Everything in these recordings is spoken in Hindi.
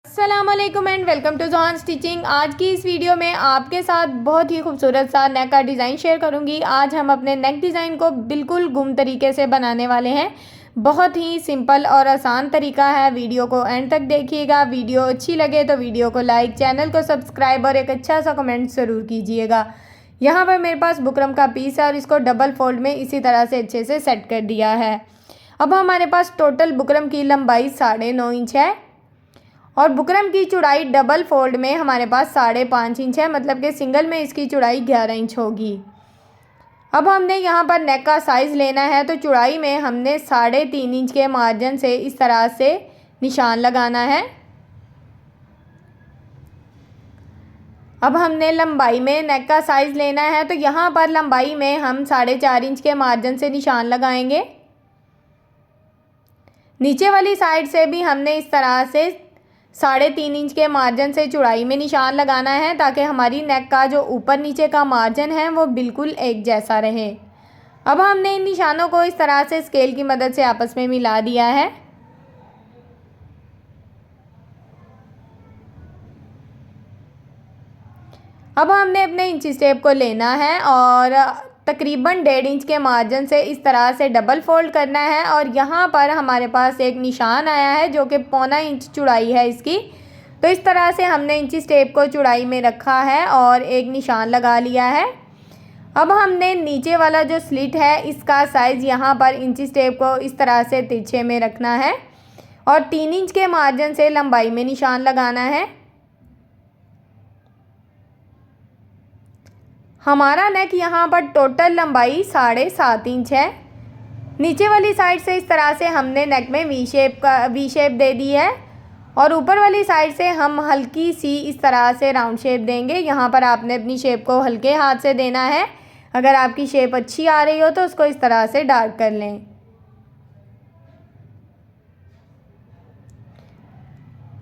अस्सलामुअलैकुम and welcome to John stitching. आज की इस वीडियो में आपके साथ बहुत ही खूबसूरत सा नेक का डिज़ाइन शेयर करूंगी। आज हम अपने नेक डिज़ाइन को बिल्कुल गुम तरीके से बनाने वाले हैं। बहुत ही सिंपल और आसान तरीका है। वीडियो को एंड तक देखिएगा। वीडियो अच्छी लगे तो वीडियो को लाइक, चैनल को सब्सक्राइब और एक अच्छा सा कमेंट ज़रूर कीजिएगा। यहाँ पर मेरे पास बुकरम का पीस है और इसको डबल फोल्ड में इसी तरह से अच्छे से सेट कर दिया है। अब हमारे पास टोटल बुकरम की लंबाई 9.5 इंच है और बुकरम की चौड़ाई डबल फोल्ड में हमारे पास 5.5 इंच है, मतलब कि सिंगल में इसकी चौड़ाई 11 इंच होगी। अब हमने यहाँ पर नेक का साइज़ लेना है, तो चौड़ाई में हमने 3.5 इंच के मार्जिन से इस तरह से निशान लगाना है। अब हमने लंबाई में नेक का साइज़ लेना है, तो यहाँ पर लंबाई में हम 4.5 इंच के मार्जिन से निशान लगाएंगे। नीचे वाली साइड से भी हमने इस तरह से 3.5 इंच के मार्जिन से चौड़ाई में निशान लगाना है, ताकि हमारी नेक का जो ऊपर नीचे का मार्जिन है वो बिल्कुल एक जैसा रहे। अब हमने इन निशानों को इस तरह से स्केल की मदद से आपस में मिला दिया है। अब हमने अपने इंची टेप को लेना है और तकरीबन 1.5 इंच के मार्जिन से इस तरह से डबल फोल्ड करना है और यहाँ पर हमारे पास एक निशान आया है जो कि 0.25 इंच चौड़ाई है इसकी। तो इस तरह से हमने इंची टेप को चौड़ाई में रखा है और एक निशान लगा लिया है। अब हमने नीचे वाला जो स्लिट है इसका साइज़ यहाँ पर इंची टेप को इस तरह से तिरछे में रखना है और 3 इंच के मार्जिन से लंबाई में निशान लगाना है। हमारा नेक यहाँ पर टोटल लंबाई 7.5 इंच है। नीचे वाली साइड से इस तरह से हमने नेक में वी शेप दे दी है और ऊपर वाली साइड से हम हल्की सी इस तरह से राउंड शेप देंगे। यहाँ पर आपने अपनी शेप को हल्के हाथ से देना है। अगर आपकी शेप अच्छी आ रही हो तो उसको इस तरह से डार्क कर लें।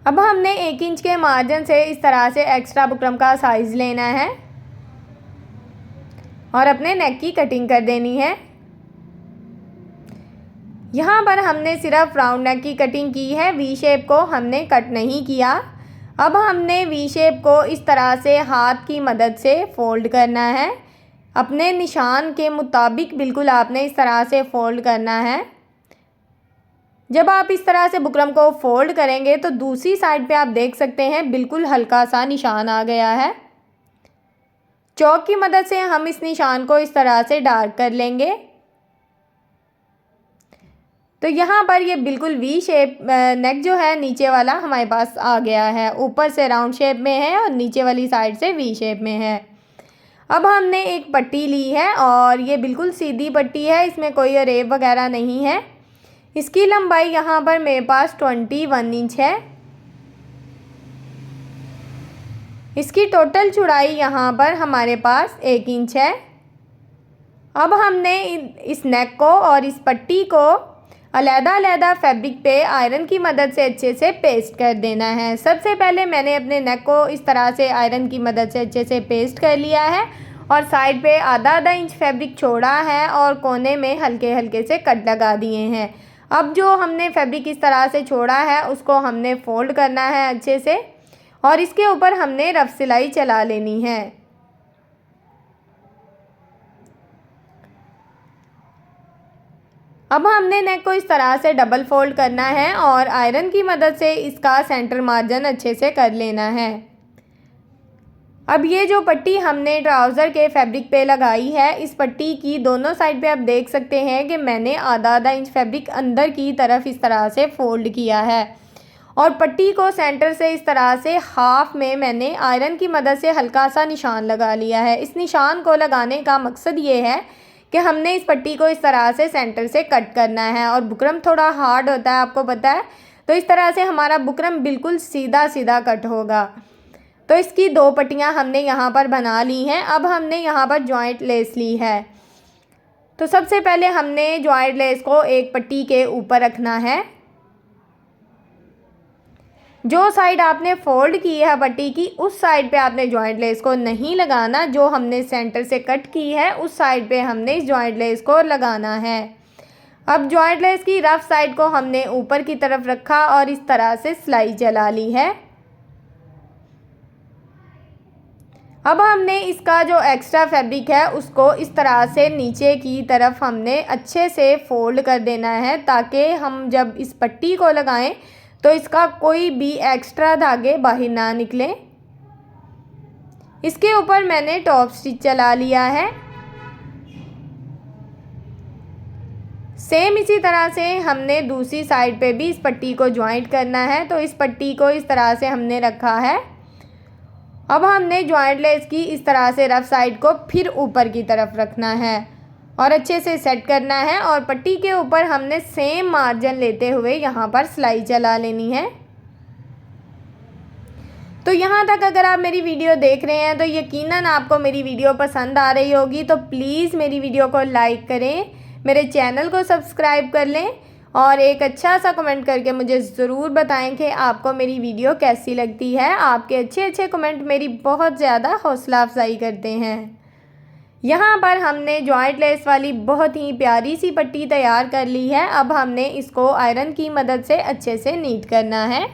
अब हमने 1 इंच के मार्जिन से इस तरह से एक्स्ट्रा बुकरम का साइज़ लेना है और अपने नेक की कटिंग कर देनी है। यहाँ पर हमने सिर्फ राउंड नेक की कटिंग की है, वी शेप को हमने कट नहीं किया। अब हमने वी शेप को इस तरह से हाथ की मदद से फोल्ड करना है। अपने निशान के मुताबिक बिल्कुल आपने इस तरह से फोल्ड करना है। जब आप इस तरह से बुकरम को फोल्ड करेंगे तो दूसरी साइड पे आप देख सकते हैं बिल्कुल हल्का सा निशान आ गया है। चॉक की मदद से हम इस निशान को इस तरह से डार्क कर लेंगे। तो यहाँ पर ये बिल्कुल वी शेप नेक जो है नीचे वाला हमारे पास आ गया है। ऊपर से राउंड शेप में है और नीचे वाली साइड से वी शेप में है। अब हमने एक पट्टी ली है और ये बिल्कुल सीधी पट्टी है, इसमें कोई अरेब वगैरह नहीं है। इसकी लंबाई यहाँ पर मेरे पास 21 इंच है। इसकी टोटल चौड़ाई यहाँ पर हमारे पास 1 इंच है। अब हमने इस नेक को और इस पट्टी को अलग-अलग फैब्रिक पे आयरन की मदद से अच्छे से पेस्ट कर देना है। सबसे पहले मैंने अपने नेक को इस तरह से आयरन की मदद से अच्छे से पेस्ट कर लिया है और साइड पे आधा इंच फैब्रिक छोड़ा है और कोने में हल्के हल्के से कट लगा दिए हैं। अब जो हमने फैब्रिक इस तरह से छोड़ा है उसको हमने फोल्ड करना है अच्छे से और इसके ऊपर हमने रफ सिलाई चला लेनी है। अब हमने नेक को इस तरह से डबल फोल्ड करना है और आयरन की मदद से इसका सेंटर मार्जिन अच्छे से कर लेना है। अब ये जो पट्टी हमने ट्राउज़र के फैब्रिक पे लगाई है, इस पट्टी की दोनों साइड पे आप देख सकते हैं कि मैंने आधा इंच फैब्रिक अंदर की तरफ इस तरह से फोल्ड किया है और पट्टी को सेंटर से इस तरह से हाफ में मैंने आयरन की मदद से हल्का सा निशान लगा लिया है। इस निशान को लगाने का मकसद ये है कि हमने इस पट्टी को इस तरह से सेंटर से कट करना है और बुकरम थोड़ा हार्ड होता है, आपको पता है, तो इस तरह से हमारा बुकरम बिल्कुल सीधा सीधा कट होगा। तो इसकी 2 पट्टियाँ हमने यहाँ पर बना ली हैं। अब हमने यहाँ पर जॉइंट लेस ली है। तो सबसे पहले हमने जॉइंट लेस को एक पट्टी के ऊपर रखना है। जो साइड आपने फोल्ड की है पट्टी की, उस साइड पे आपने जॉइंट लेस को नहीं लगाना। जो हमने सेंटर से कट की है उस साइड पे हमने इस जॉइंट लेस को लगाना है। अब जॉइंट लेस की रफ साइड को हमने ऊपर की तरफ रखा और इस तरह से सिलाई चला ली है। अब हमने इसका जो एक्स्ट्रा फैब्रिक है उसको इस तरह से नीचे की तरफ हमने अच्छे से फोल्ड कर देना है, ताकि हम जब इस पट्टी को लगाएं तो इसका कोई भी एक्स्ट्रा धागे बाहर ना निकले। इसके ऊपर मैंने टॉप स्टिच चला लिया है। सेम इसी तरह से हमने दूसरी साइड पे भी इस पट्टी को ज्वाइंट करना है। तो इस पट्टी को इस तरह से हमने रखा है। अब हमने ज्वाइंट लेस की इस तरह से रफ साइड को फिर ऊपर की तरफ रखना है और अच्छे से सेट करना है, और पट्टी के ऊपर हमने सेम मार्जिन लेते हुए यहाँ पर सिलाई चला लेनी है। तो यहाँ तक अगर आप मेरी वीडियो देख रहे हैं तो यकीनन आपको मेरी वीडियो पसंद आ रही होगी। तो प्लीज़ मेरी वीडियो को लाइक करें, मेरे चैनल को सब्सक्राइब कर लें और एक अच्छा सा कमेंट करके मुझे ज़रूर बताएं कि आपको मेरी वीडियो कैसी लगती है। आपके अच्छे कमेंट मेरी बहुत ज़्यादा हौसला अफजाई करते हैं। यहाँ पर हमने जॉइंट लेस वाली बहुत ही प्यारी सी पट्टी तैयार कर ली है। अब हमने इसको आयरन की मदद से अच्छे से नीट करना है।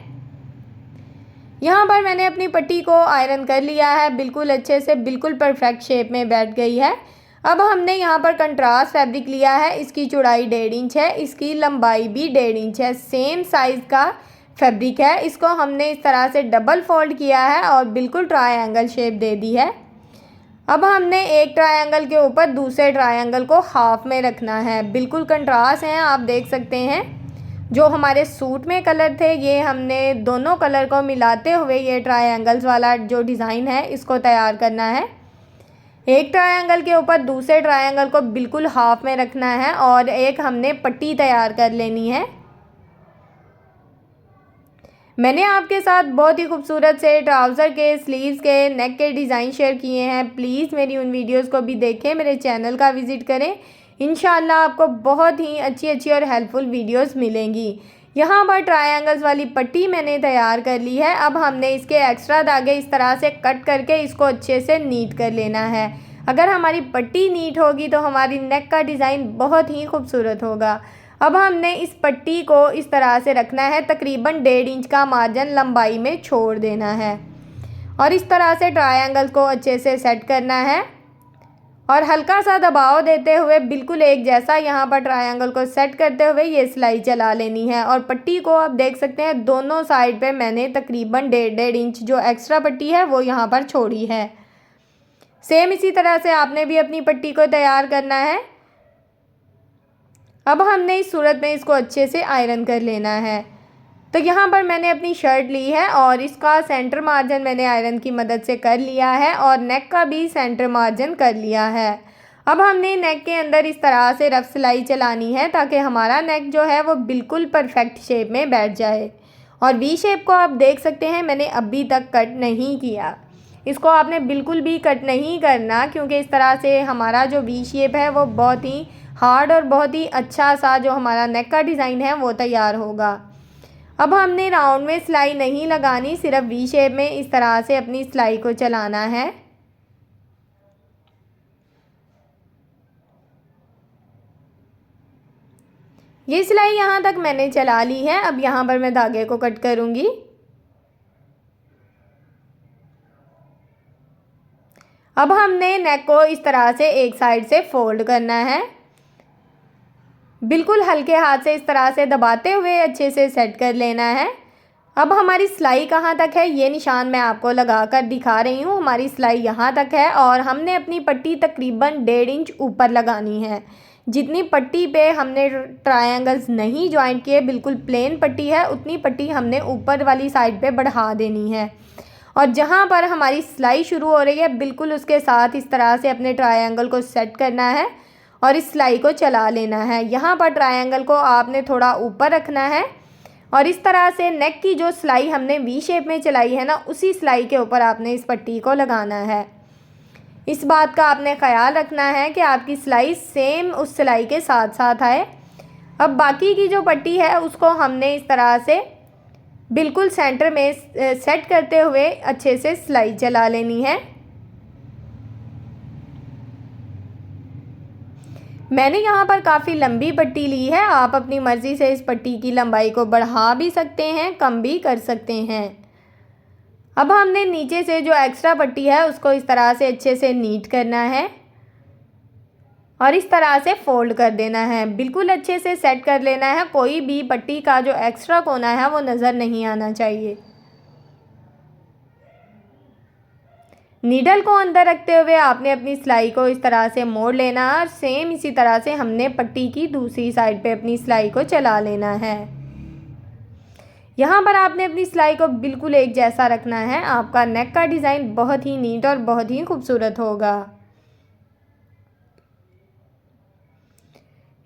यहाँ पर मैंने अपनी पट्टी को आयरन कर लिया है, बिल्कुल अच्छे से, बिल्कुल परफेक्ट शेप में बैठ गई है। अब हमने यहाँ पर कंट्रास्ट फैब्रिक लिया है। इसकी चौड़ाई 1.5 इंच है, इसकी लंबाई भी 1.5 इंच है। सेम साइज़ का फैब्रिक है। इसको हमने इस तरह से डबल फोल्ड किया है और बिल्कुल ट्रायंगल शेप दे दी है। अब हमने एक ट्रायंगल के ऊपर दूसरे ट्रायंगल को हाफ में रखना है। बिल्कुल कंट्रास्ट हैं, आप देख सकते हैं। जो हमारे सूट में कलर थे, ये हमने दोनों कलर को मिलाते हुए ये ट्रायंगल्स वाला जो डिज़ाइन है इसको तैयार करना है। एक ट्रायंगल के ऊपर दूसरे ट्रायंगल को बिल्कुल हाफ में रखना है और एक हमने पट्टी तैयार कर लेनी है। मैंने आपके साथ बहुत ही खूबसूरत से ट्राउज़र के, स्लीव्स के, नेक के डिज़ाइन शेयर किए हैं। प्लीज़ मेरी उन वीडियोस को भी देखें, मेरे चैनल का विज़िट करें। इंशाल्लाह आपको बहुत ही अच्छी और हेल्पफुल वीडियोस मिलेंगी। यहाँ पर ट्रायंगल्स वाली पट्टी मैंने तैयार कर ली है। अब हमने इसके एक्स्ट्रा धागे इस तरह से कट करके इसको अच्छे से नीट कर लेना है। अगर हमारी पट्टी नीट होगी तो हमारी नेक का डिज़ाइन बहुत ही खूबसूरत होगा। अब हमने इस पट्टी को इस तरह से रखना है, तकरीबन 1.5 इंच का मार्जिन लंबाई में छोड़ देना है और इस तरह से ट्रायंगल को अच्छे से सेट करना है और हल्का सा दबाव देते हुए बिल्कुल एक जैसा यहाँ पर ट्रायंगल को सेट करते हुए ये सिलाई चला लेनी है। और पट्टी को आप देख सकते हैं दोनों साइड पे मैंने तकरीबन 1.5 इंच जो एक्स्ट्रा पट्टी है वो यहाँ पर छोड़ी है। सेम इसी तरह से आपने भी अपनी पट्टी को तैयार करना है। अब हमने इस सूरत में इसको अच्छे से आयरन कर लेना है। तो यहाँ पर मैंने अपनी शर्ट ली है और इसका सेंटर मार्जिन मैंने आयरन की मदद से कर लिया है और नेक का भी सेंटर मार्जिन कर लिया है। अब हमने नेक के अंदर इस तरह से रफ सिलाई चलानी है ताकि हमारा नेक जो है वो बिल्कुल परफेक्ट शेप में बैठ जाए। और वी शेप को आप देख सकते हैं मैंने अभी तक कट नहीं किया। इसको आपने बिल्कुल भी कट नहीं करना, क्योंकि इस तरह से हमारा जो वी शेप है वो बहुत ही हार्ड और बहुत ही अच्छा सा जो हमारा नेक का डिज़ाइन है वो तैयार होगा। अब हमने राउंड में सिलाई नहीं लगानी, सिर्फ वी शेप में इस तरह से अपनी सिलाई को चलाना है। ये सिलाई यहाँ तक मैंने चला ली है। अब यहाँ पर मैं धागे को कट करूँगी। अब हमने नेक को इस तरह से एक साइड से फोल्ड करना है, बिल्कुल हल्के हाथ से इस तरह से दबाते हुए अच्छे से सेट कर लेना है। अब हमारी सिलाई कहाँ तक है ये निशान मैं आपको लगा कर दिखा रही हूँ। हमारी सिलाई यहाँ तक है और हमने अपनी पट्टी तकरीबन 1.5 इंच ऊपर लगानी है। जितनी पट्टी पे हमने ट्रायंगल्स नहीं ज्वाइंट किए, बिल्कुल प्लेन पट्टी है, उतनी पट्टी हमने ऊपर वाली साइड पे बढ़ा देनी है। और जहाँ पर हमारी सिलाई शुरू हो रही है बिल्कुल उसके साथ इस तरह से अपने ट्रायंगल को सेट करना है और इस सिलाई को चला लेना है। यहाँ पर ट्रायंगल को आपने थोड़ा ऊपर रखना है और इस तरह से नेक की जो सिलाई हमने वी शेप में चलाई है ना, उसी सिलाई के ऊपर आपने इस पट्टी को लगाना है। इस बात का आपने ख्याल रखना है कि आपकी सिलाई सेम उस सिलाई के साथ साथ आए। अब बाकी की जो पट्टी है उसको हमने इस तरह से बिल्कुल सेंटर में सेट करते हुए अच्छे से सिलाई चला लेनी है। मैंने यहाँ पर काफ़ी लंबी पट्टी ली है, आप अपनी मर्ज़ी से इस पट्टी की लंबाई को बढ़ा भी सकते हैं, कम भी कर सकते हैं। अब हमने नीचे से जो एक्स्ट्रा पट्टी है उसको इस तरह से अच्छे से नीट करना है और इस तरह से फोल्ड कर देना है। बिल्कुल अच्छे से सेट कर लेना है, कोई भी पट्टी का जो एक्स्ट्रा कोना है वो नज़र नहीं आना चाहिए। नीडल को अंदर रखते हुए आपने अपनी सिलाई को इस तरह से मोड़ लेना है और सेम इसी तरह से हमने पट्टी की दूसरी साइड पे अपनी सिलाई को चला लेना है। यहाँ पर आपने अपनी सिलाई को बिल्कुल एक जैसा रखना है। आपका नेक का डिज़ाइन बहुत ही नीट और बहुत ही खूबसूरत होगा।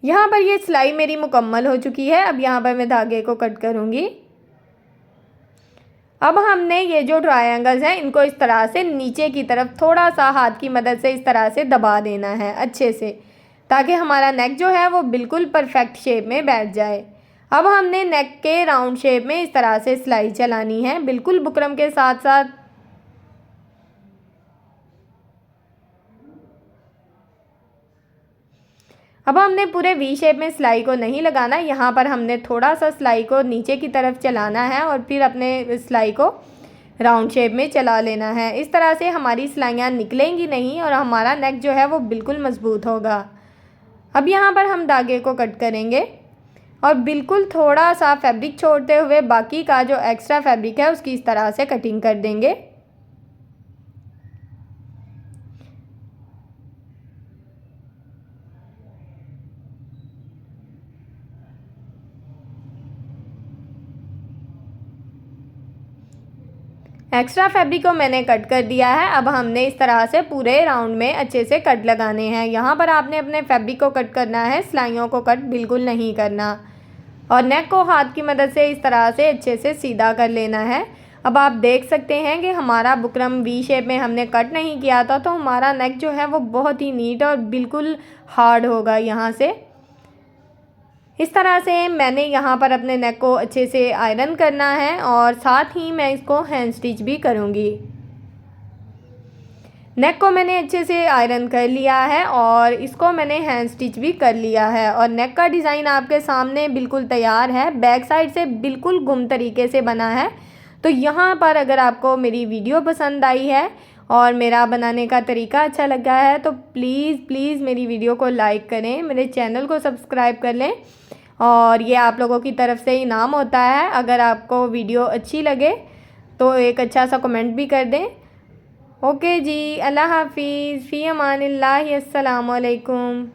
यहाँ पर ये सिलाई मेरी मुकम्मल हो चुकी है। अब यहाँ पर मैं धागे को कट करूँगी। अब हमने ये जो ट्रायंगल्स हैं इनको इस तरह से नीचे की तरफ थोड़ा सा हाथ की मदद से इस तरह से दबा देना है अच्छे से, ताकि हमारा नेक जो है वो बिल्कुल परफेक्ट शेप में बैठ जाए। अब हमने नेक के राउंड शेप में इस तरह से सिलाई चलानी है, बिल्कुल बुकरम के साथ साथ। अब हमने पूरे वी शेप में सिलाई को नहीं लगाना, यहाँ पर हमने थोड़ा सा सिलाई को नीचे की तरफ चलाना है और फिर अपने सिलाई को राउंड शेप में चला लेना है। इस तरह से हमारी सिलाइयाँ निकलेंगी नहीं और हमारा नेक जो है वो बिल्कुल मज़बूत होगा। अब यहाँ पर हम धागे को कट करेंगे और बिल्कुल थोड़ा सा फैब्रिक छोड़ते हुए बाकी का जो एक्स्ट्रा फैब्रिक है उसकी इस तरह से कटिंग कर देंगे। एक्स्ट्रा फैब्रिक को मैंने कट कर दिया है। अब हमने इस तरह से पूरे राउंड में अच्छे से कट लगाने हैं। यहाँ पर आपने अपने फैब्रिक को कट करना है, सिलाइयों को कट बिल्कुल नहीं करना। और नेक को हाथ की मदद से इस तरह से अच्छे से सीधा कर लेना है। अब आप देख सकते हैं कि हमारा बुकरम वी शेप में हमने कट नहीं किया था, तो हमारा नेक जो है वो बहुत ही नीट और बिल्कुल हार्ड होगा। यहाँ से इस तरह से मैंने यहाँ पर अपने नेक को अच्छे से आयरन करना है और साथ ही मैं इसको हैंड स्टिच भी करूँगी। नेक को मैंने अच्छे से आयरन कर लिया है और इसको मैंने हैंड स्टिच भी कर लिया है और नेक का डिज़ाइन आपके सामने बिल्कुल तैयार है। बैक साइड से बिल्कुल गुम तरीके से बना है। तो यहाँ पर अगर आपको मेरी वीडियो पसंद आई है और मेरा बनाने का तरीका अच्छा लगा है तो प्लीज़ मेरी वीडियो को लाइक करें, मेरे चैनल को सब्सक्राइब कर लें और ये आप लोगों की तरफ से इनाम होता है। अगर आपको वीडियो अच्छी लगे तो एक अच्छा सा कमेंट भी कर दें। ओके जी, अल्लाह हाफिज़, फ़ी अमानिल्लाह, अस्सलामु अलैकुम।